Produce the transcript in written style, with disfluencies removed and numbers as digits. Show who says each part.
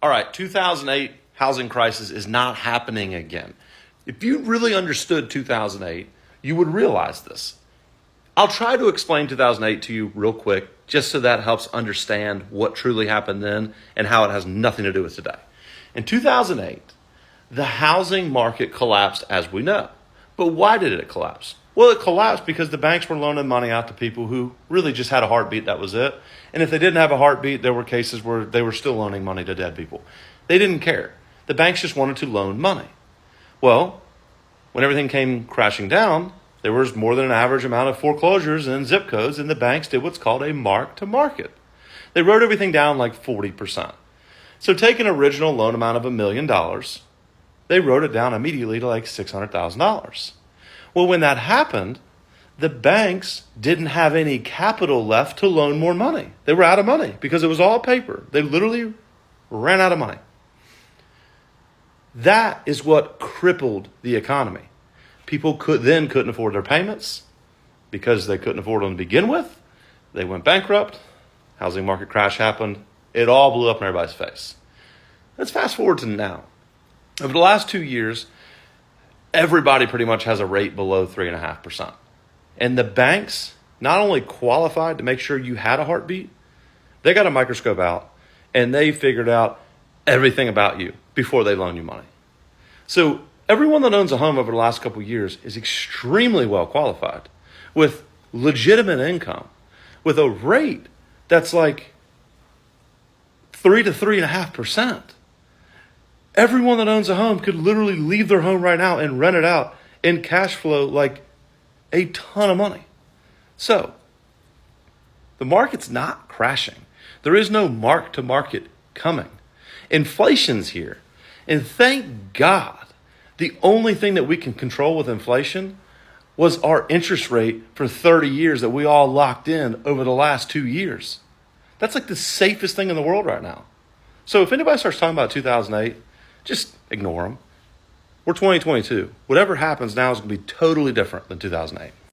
Speaker 1: All right, 2008 housing crisis is not happening again. If you really understood 2008, you would realize this. I'll try to explain 2008 to you real quick, just so that helps understand what truly happened then and how it has nothing to do with today. In 2008, the housing market collapsed as we know. But why did it collapse? Well, it collapsed because the banks were loaning money out to people who really just had a heartbeat, that was it. And if they didn't have a heartbeat, there were cases where they were still loaning money to dead people. They didn't care. The banks just wanted to loan money. Well, when everything came crashing down, there was more than an average amount of foreclosures and zip codes, and the banks did what's called a mark to market. They wrote everything down like 40%. So take an original loan amount of $1 million. They wrote it down immediately to like $600,000. Well, when that happened, the banks didn't have any capital left to loan more money. They were out of money because it was all paper. They literally ran out of money. That is what crippled the economy. People couldn't afford their payments because they couldn't afford them to begin with. They went bankrupt. Housing market crash happened. It all blew up in everybody's face. Let's fast forward to now. Over the last 2 years, everybody pretty much has a rate below 3.5%. And the banks not only qualified to make sure you had a heartbeat, they got a microscope out and they figured out everything about you before they loan you money. So everyone that owns a home over the last couple of years is extremely well qualified with legitimate income, with a rate that's like 3 to 3.5%. Everyone that owns a home could literally leave their home right now and rent it out and cash flow like a ton of money. So the market's not crashing. There is no mark to market coming. Inflation's here. And thank God, the only thing that we can control with inflation was our interest rate for 30 years that we all locked in over the last 2 years. That's like the safest thing in the world right now. So if anybody starts talking about 2008, just ignore them. We're 2022. Whatever happens now is going to be totally different than 2008.